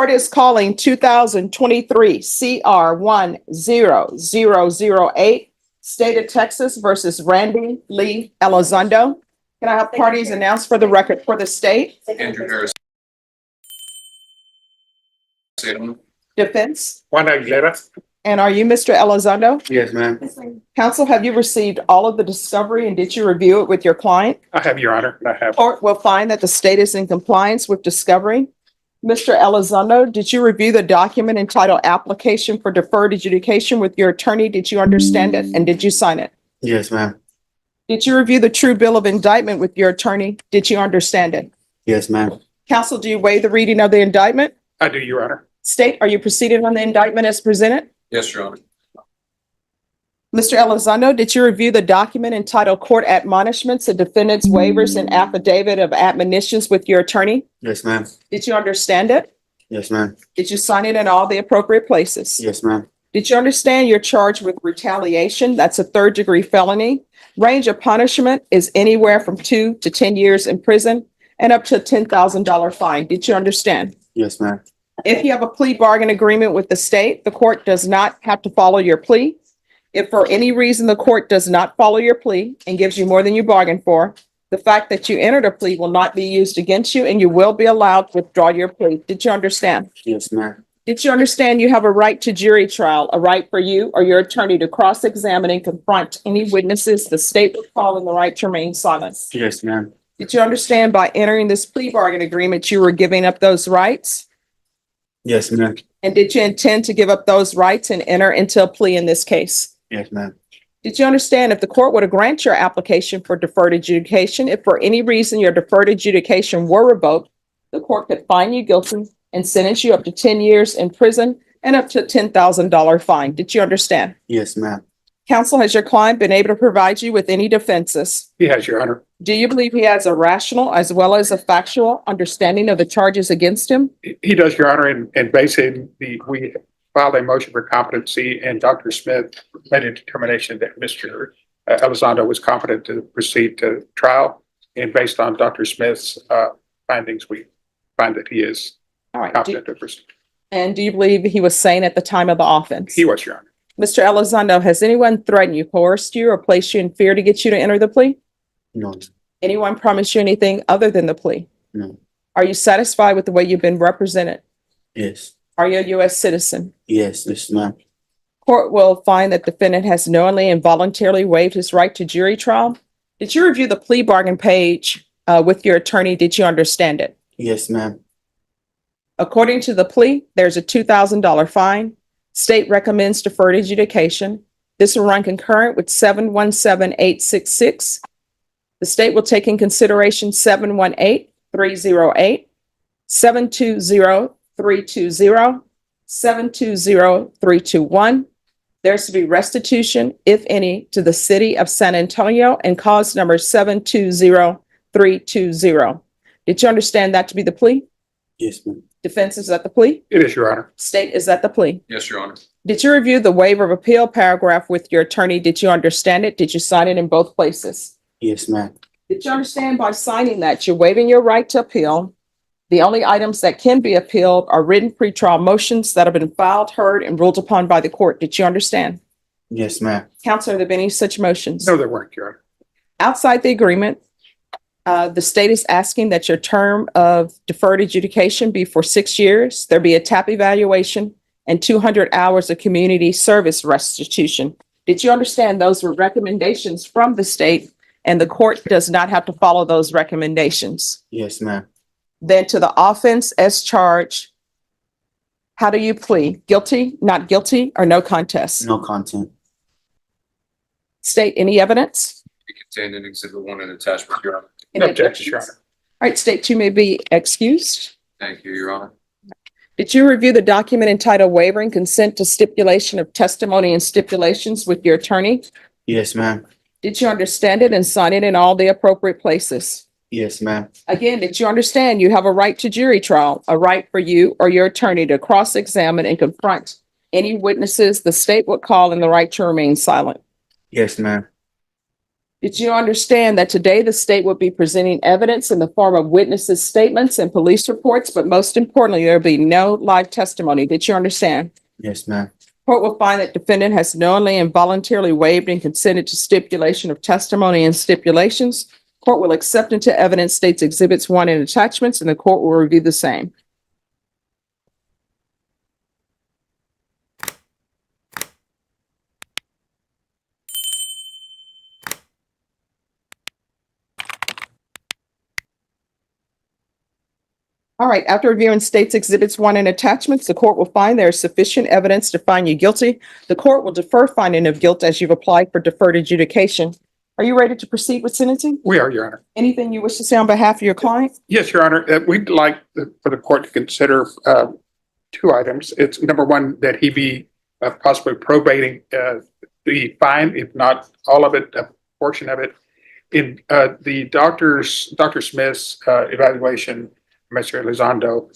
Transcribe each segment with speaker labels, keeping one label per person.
Speaker 1: Court is calling 2023 CR 10008, State of Texas versus Randy Lee Elizondo. Can I have parties announced for the record for the state?
Speaker 2: Andrew Harris. Salem.
Speaker 1: Defense.
Speaker 3: Juan Aguilera.
Speaker 1: And are you Mr. Elizondo?
Speaker 3: Yes, ma'am.
Speaker 1: Counsel, have you received all of the discovery and did you review it with your client?
Speaker 3: I have, Your Honor. I have.
Speaker 1: Court will find that the state is in compliance with discovery. Mr. Elizondo, did you review the document entitled Application for Deferred Adjudication with your attorney? Did you understand it and did you sign it?
Speaker 4: Yes, ma'am.
Speaker 1: Did you review the true bill of indictment with your attorney? Did you understand it?
Speaker 4: Yes, ma'am.
Speaker 1: Counsel, do you waive the reading of the indictment?
Speaker 3: I do, Your Honor.
Speaker 1: State, are you proceeding on the indictment as presented?
Speaker 2: Yes, Your Honor.
Speaker 1: Mr. Elizondo, did you review the document entitled Court Admonishments and Defendants Waivers and Affidavit of Admonitions with your attorney?
Speaker 4: Yes, ma'am.
Speaker 1: Did you understand it?
Speaker 4: Yes, ma'am.
Speaker 1: Did you sign it in all the appropriate places?
Speaker 4: Yes, ma'am.
Speaker 1: Did you understand you're charged with retaliation? That's a third-degree felony. Range of punishment is anywhere from 2 to 10 years in prison and up to a $10,000 fine. Did you understand?
Speaker 4: Yes, ma'am.
Speaker 1: If you have a plea bargain agreement with the state, the court does not have to follow your plea. If for any reason the court does not follow your plea and gives you more than you bargained for, the fact that you entered a plea will not be used against you and you will be allowed to withdraw your plea. Did you understand?
Speaker 4: Yes, ma'am.
Speaker 1: Did you understand you have a right to jury trial, a right for you or your attorney to cross-examine and confront any witnesses the state would call in the right to remain silent?
Speaker 4: Yes, ma'am.
Speaker 1: Did you understand by entering this plea bargain agreement, you were giving up those rights?
Speaker 4: Yes, ma'am.
Speaker 1: And did you intend to give up those rights and enter into a plea in this case?
Speaker 4: Yes, ma'am.
Speaker 1: Did you understand if the court were to grant your application for deferred adjudication, if for any reason your deferred adjudication were revoked, the court could find you guilty and sentence you up to 10 years in prison and up to a $10,000 fine. Did you understand?
Speaker 4: Yes, ma'am.
Speaker 1: Counsel, has your client been able to provide you with any defenses?
Speaker 3: He has, Your Honor.
Speaker 1: Do you believe he has a rational as well as a factual understanding of the charges against him?
Speaker 3: He does, Your Honor, and basically we filed a motion for competency and Dr. Smith made a determination that Mr. Elizondo was competent to proceed to trial. And based on Dr. Smith's findings, we find that he is
Speaker 1: All right.
Speaker 3: competent to proceed.
Speaker 1: And do you believe he was sane at the time of the offense?
Speaker 3: He was, Your Honor.
Speaker 1: Mr. Elizondo, has anyone threatened you, coerced you, or placed you in fear to get you to enter the plea?
Speaker 4: No.
Speaker 1: Anyone promised you anything other than the plea?
Speaker 4: No.
Speaker 1: Are you satisfied with the way you've been represented?
Speaker 4: Yes.
Speaker 1: Are you a U.S. citizen?
Speaker 4: Yes, yes, ma'am.
Speaker 1: Court will find that defendant has knowingly and voluntarily waived his right to jury trial. Did you review the plea bargain page with your attorney? Did you understand it?
Speaker 4: Yes, ma'am.
Speaker 1: According to the plea, there's a $2,000 fine. State recommends deferred adjudication. This will run concurrent with 717-866. The state will take in consideration 718-308, 720-320, 720-321. There's to be restitution, if any, to the city of San Antonio and cause number 720-320. Did you understand that to be the plea?
Speaker 4: Yes, ma'am.
Speaker 1: Defense, is that the plea?
Speaker 3: It is, Your Honor.
Speaker 1: State, is that the plea?
Speaker 2: Yes, Your Honor.
Speaker 1: Did you review the waiver of appeal paragraph with your attorney? Did you understand it? Did you sign it in both places?
Speaker 4: Yes, ma'am.
Speaker 1: Did you understand by signing that you're waiving your right to appeal? The only items that can be appealed are written pretrial motions that have been filed, heard, and ruled upon by the court. Did you understand?
Speaker 4: Yes, ma'am.
Speaker 1: Counsel, have there been any such motions?
Speaker 3: No, there weren't, Your Honor.
Speaker 1: Outside the agreement, the state is asking that your term of deferred adjudication be for 6 years. There be a TAP evaluation and 200 hours of community service restitution. Did you understand those were recommendations from the state and the court does not have to follow those recommendations?
Speaker 4: Yes, ma'am.
Speaker 1: Then to the offense as charged, how do you plead? Guilty, not guilty, or no contest?
Speaker 4: No content.
Speaker 1: State, any evidence?
Speaker 2: Be contained in Exhibit 1 and attachment, Your Honor.
Speaker 3: No
Speaker 1: Any
Speaker 3: objections, Your
Speaker 1: objections?
Speaker 3: Honor.
Speaker 1: All right, state, you may be excused.
Speaker 2: Thank you, Your Honor.
Speaker 1: Did you review the document entitled Waiving Consent to Stipulation of Testimony and Stipulations with your attorney?
Speaker 4: Yes, ma'am.
Speaker 1: Did you understand it and sign it in all the appropriate places?
Speaker 4: Yes, ma'am.
Speaker 1: Again, did you understand you have a right to jury trial, a right for you or your attorney to cross-examine and confront any witnesses the state would call in the right to remain silent?
Speaker 4: Yes, ma'am.
Speaker 1: Did you understand that today the state will be presenting evidence in the form of witnesses' statements and police reports, but most importantly, there will be no live testimony? Did you understand?
Speaker 4: Yes, ma'am.
Speaker 1: Court will find that defendant has knowingly and voluntarily waived and consented to stipulation of testimony and stipulations. Court will accept into evidence states exhibits 1 and attachments, and the court will review the same. All right, after reviewing states exhibits 1 and attachments, the court will find there is sufficient evidence to find you guilty. The court will defer finding of guilt as you've applied for deferred adjudication. Are you ready to proceed with sentencing?
Speaker 3: We are, Your Honor.
Speaker 1: Anything you wish to say on behalf of your client?
Speaker 3: Yes, Your Honor. We'd like for the court to consider two items. It's number one, that he be possibly probating the fine, if not all of it, a portion of it. In Dr. Smith's evaluation, Mr. Elizondo,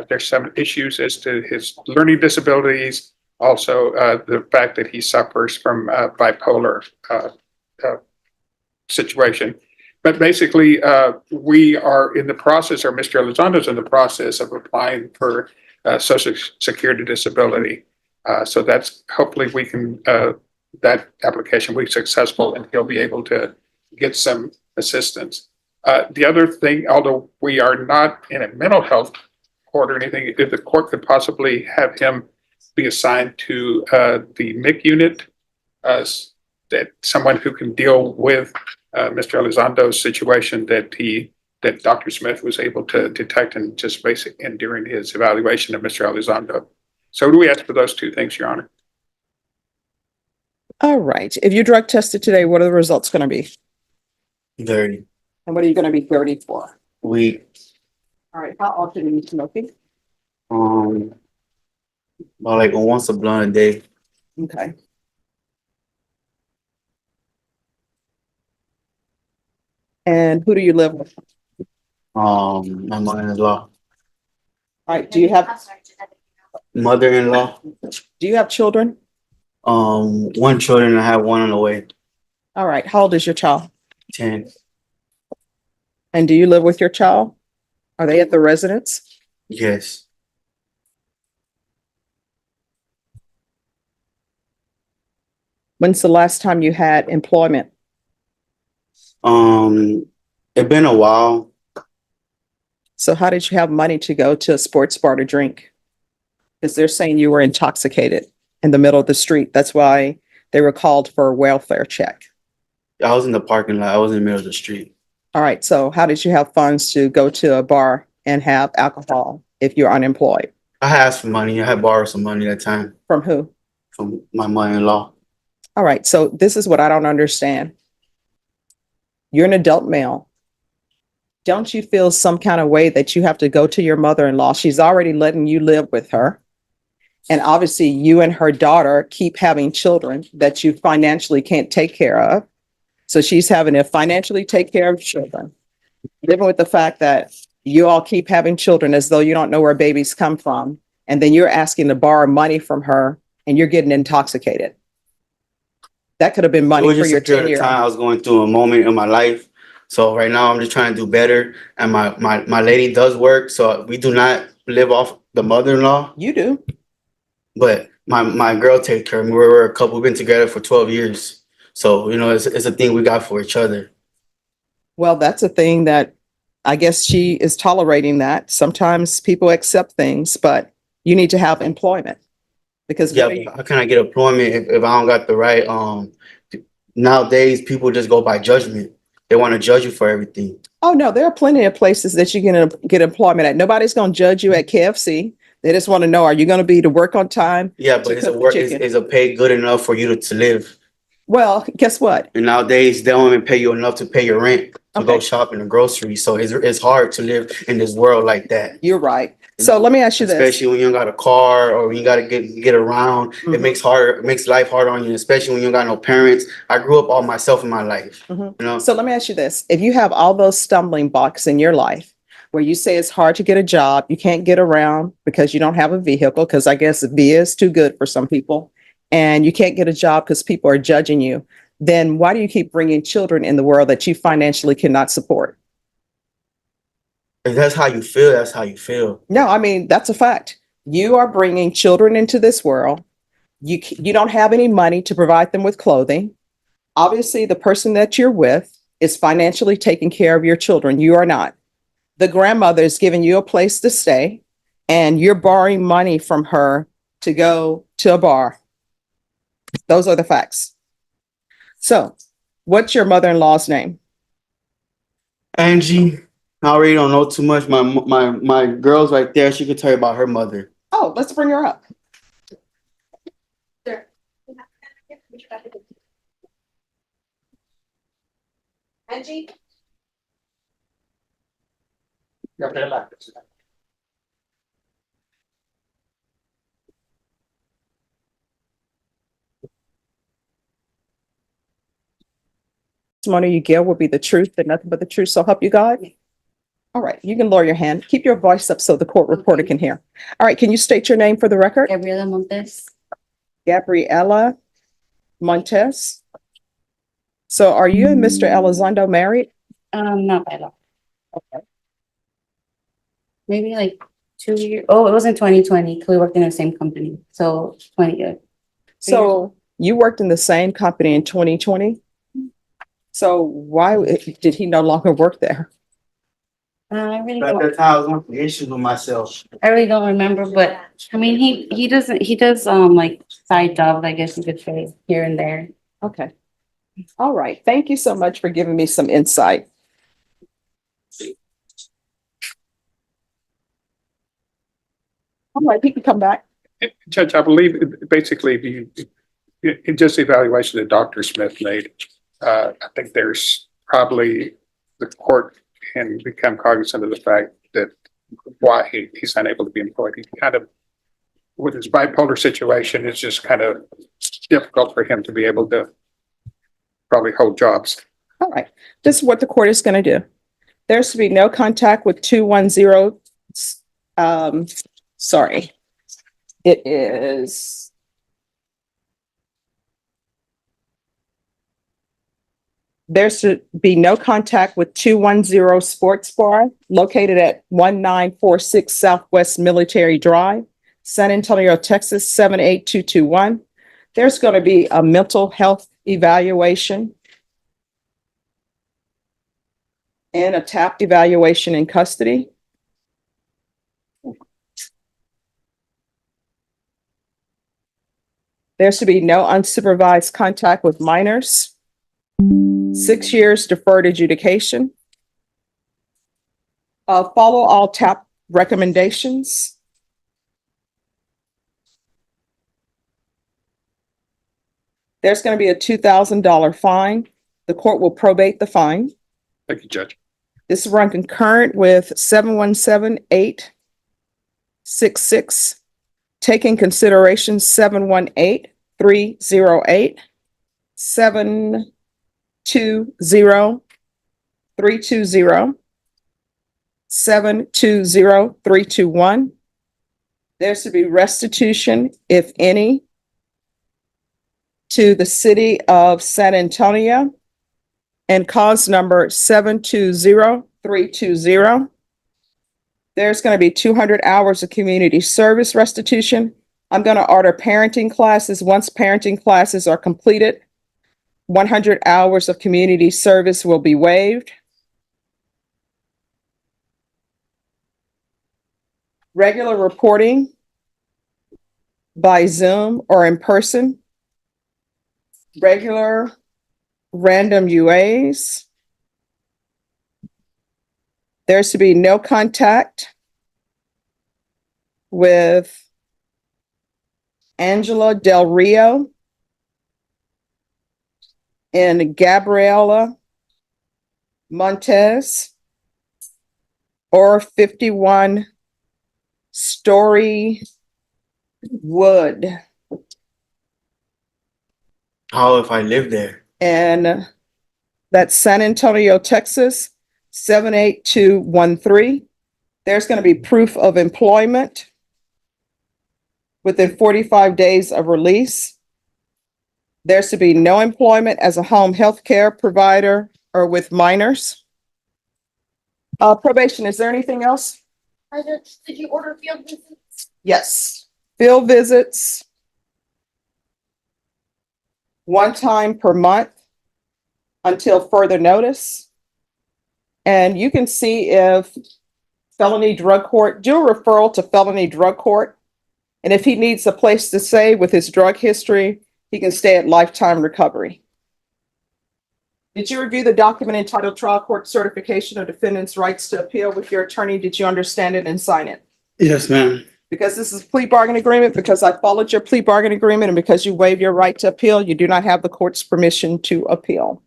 Speaker 3: there's some issues as to his learning disabilities, also the fact that he suffers from bipolar situation. But basically, we are in the process, or Mr. Elizondo's in the process of applying for Social Security disability. So that's, hopefully we can, that application will be successful and he'll be able to get some assistance. The other thing, although we are not in a mental health court or anything, if the court could possibly have him be assigned to the MIC unit, that someone who can deal with Mr. Elizondo's situation that Dr. Smith was able to detect and just and during his evaluation of Mr. Elizondo. So do we ask for those two things, Your Honor?
Speaker 1: All right. If you drug tested today, what are the results going to be?
Speaker 4: 30.
Speaker 1: And what are you going to be 30 for?
Speaker 4: Weed.
Speaker 1: All right. How often are you smoking?
Speaker 4: About like once a blunt a day.
Speaker 1: Okay. And who do you live with?
Speaker 4: My mother-in-law.
Speaker 1: All right. Do you have
Speaker 4: Mother-in-law.
Speaker 1: children?
Speaker 4: One children, I have one on the way.
Speaker 1: All right. How old is your child?
Speaker 4: 10.
Speaker 1: And do you live with your child? Are they at the residence?
Speaker 4: Yes.
Speaker 1: When's the last time you had employment?
Speaker 4: It's been a while.
Speaker 1: So how did you have money to go to a sports bar to drink? Because they're saying you were intoxicated in the middle of the street. That's why they were called for a welfare check.
Speaker 4: I was in the parking lot. I was in the middle of the street.
Speaker 1: All right. So how did you have funds to go to a bar and have alcohol if you're unemployed?
Speaker 4: I had asked for money. I had borrowed some money that time
Speaker 1: From who?
Speaker 4: from my mother-in-law.
Speaker 1: All right. So this is what I don't understand. You're an adult male. Don't you feel some kind of way that you have to go to your mother-in-law? She's already letting you live with her. And obviously you and her daughter keep having children that you financially can't take care of. So she's having to financially take care of children, living with the fact that you all keep having children as though you don't know where babies come from. And then you're asking to borrow money from her and you're getting intoxicated. That could have been
Speaker 4: It
Speaker 1: money
Speaker 4: was
Speaker 1: for
Speaker 4: just
Speaker 1: your
Speaker 4: a period
Speaker 1: 10-year.
Speaker 4: of time I was going through a moment in my life. So right now I'm just trying to do better. And my lady does work. So we do not live off the mother-in-law,
Speaker 1: You do.
Speaker 4: but my girl takes care of me. We're a couple. We've been together for 12 years. So, it's a thing we got for each other.
Speaker 1: Well, that's a thing that I guess she is tolerating that. Sometimes people accept things, but you need to have employment because
Speaker 4: Yeah, but how can I get employment if I don't got the right? Nowadays, people just go by judgment. They want to judge you for everything.
Speaker 1: oh no, there are plenty of places that you can get employment at. Nobody's going to judge you at KFC. They just want to know, are you going to be to work on time?
Speaker 4: Yeah, but
Speaker 1: To cook the chicken.
Speaker 4: is a pay good enough for you to live?
Speaker 1: Well, guess what?
Speaker 4: And nowadays, they don't even pay you enough to pay your rent to go
Speaker 1: Okay.
Speaker 4: shopping and groceries. So it's hard to live in this world like that.
Speaker 1: You're right. So let me ask you this.
Speaker 4: Especially when you don't got a car or when you got to get around.
Speaker 1: Mhm.
Speaker 4: It makes life harder on you, especially when you don't got no parents. I grew up all myself in my life.
Speaker 1: Mhm. So let me ask you this. If you have all those stumbling blocks in your life where you say it's hard to get a job, you can't get around because you don't have a vehicle, because I guess the via is too good for some people, and you can't get a job because people are judging you. then why do you keep bringing children in the world that you financially cannot support?
Speaker 4: If that's how you feel, that's how you feel.
Speaker 1: No, I mean, that's a fact. You are bringing children into this world. You don't have any money to provide them with clothing. Obviously, the person that you're with is financially taking care of your children. You are not. The grandmother is giving you a place to stay, and you're borrowing money from her to go to a bar. Those are the facts. So, what's your mother-in-law's name?
Speaker 4: Angie, I already don't know too much. My girl's right there. She could tell you about her mother.
Speaker 1: Oh, let's bring her up. Angie? Testimony you give will be the truth and nothing but the truth. So help you God. All right, you can lower your hand. Keep your voice up so the court reporter can hear. All right, can you state your name for the record?
Speaker 5: Gabriela Montes.
Speaker 1: Gabriela Montes. So are you and Mr. Elizondo married?
Speaker 5: Not by law.
Speaker 1: Okay.
Speaker 5: Maybe like 2 years. Oh, it was in 2020. We worked in the same company. So 20 years.
Speaker 1: So you worked in the same company in 2020? So why did he no longer work there?
Speaker 5: I really
Speaker 4: At
Speaker 5: don't.
Speaker 4: that time, I was going through issues with myself.
Speaker 5: I really don't remember, but I mean, he does like side jobs, I guess you could say, here and there.
Speaker 1: Okay. All right. Thank you so much for giving me some insight. All right, he can come back.
Speaker 3: Judge, I believe basically just the evaluation that Dr. Smith made, I think there's probably the court can become cognizant of the fact that why he's unable to be employed. He kind of, with his bipolar situation, it's just kind of difficult for him to be able to probably hold jobs.
Speaker 1: All right. This is what the court is going to do. There's to be no contact with 210. Sorry. It is. There's to be no contact with 210 Sports Bar located at 1946 Southwest Military Drive, San Antonio, Texas, 78221. There's going to be a mental health evaluation and a TAP evaluation in custody. There's to be no unsupervised contact with minors. 6 years deferred adjudication. Follow all TAP recommendations. There's going to be a $2,000 fine. The court will probate the fine.
Speaker 3: Thank you, Judge.
Speaker 1: This is run concurrent with 717-866. Taking consideration 718-308, 720-320, 720-321. There's to be restitution, if any, to the city of San Antonio and cause number 720-320. There's going to be 200 hours of community service restitution. I'm going to order parenting classes. Once parenting classes are completed, 100 hours of community service will be waived. Regular reporting by Zoom or in person. Regular random UAs. There's to be no contact with Angela Del Rio and Gabriela Montes or 51 Story Wood.
Speaker 4: How if I live there?
Speaker 1: And that's San Antonio, Texas, 78213. There's going to be proof of employment within 45 days of release. There's to be no employment as a home health care provider or with minors. Probation, is there anything else?
Speaker 6: Did you order field visits?
Speaker 1: Yes. Field visits. One time per month until further notice. And you can see if felony drug court, do a referral to felony drug court. And if he needs a place to stay with his drug history, he can stay at lifetime recovery. Did you review the document entitled Trial Court Certification of Defendant's Rights to Appeal with your attorney? Did you understand it and sign it?
Speaker 4: Yes, ma'am.
Speaker 1: Because this is a plea bargain agreement, because I followed your plea bargain agreement, and because you waive your right to appeal, you do not have the court's permission to appeal.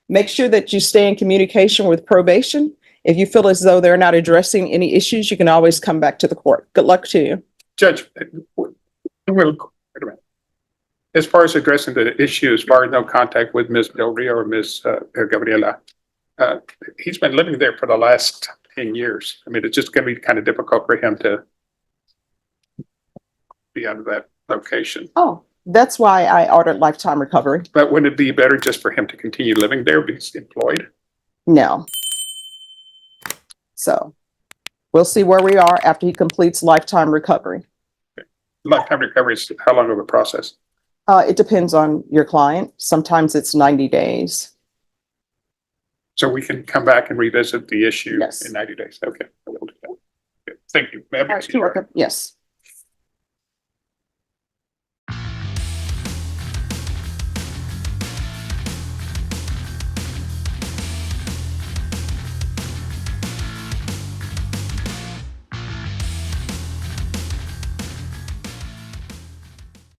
Speaker 1: Make sure that you stay in communication with probation. If you feel as though they're not addressing any issues, you can always come back to the court. Good luck to you.
Speaker 3: Judge, wait a minute. As far as addressing the issue, as far as no contact with Ms. Del Rio or Ms. Gabriela, he's been living there for the last 10 years. I mean, it's just going to be kind of difficult for him to be out of that location.
Speaker 1: Oh, that's why I ordered lifetime recovery.
Speaker 3: But wouldn't it be better just for him to continue living there, be employed?
Speaker 1: No. So we'll see where we are after he completes lifetime recovery.
Speaker 3: Lifetime recovery is how long of a process?
Speaker 1: It depends on your client. Sometimes it's 90 days.
Speaker 3: So we can come back and revisit the issue
Speaker 1: Yes.
Speaker 3: in 90 days. Okay. I will do that. Okay. Thank you.
Speaker 1: All right, you're welcome. Yes.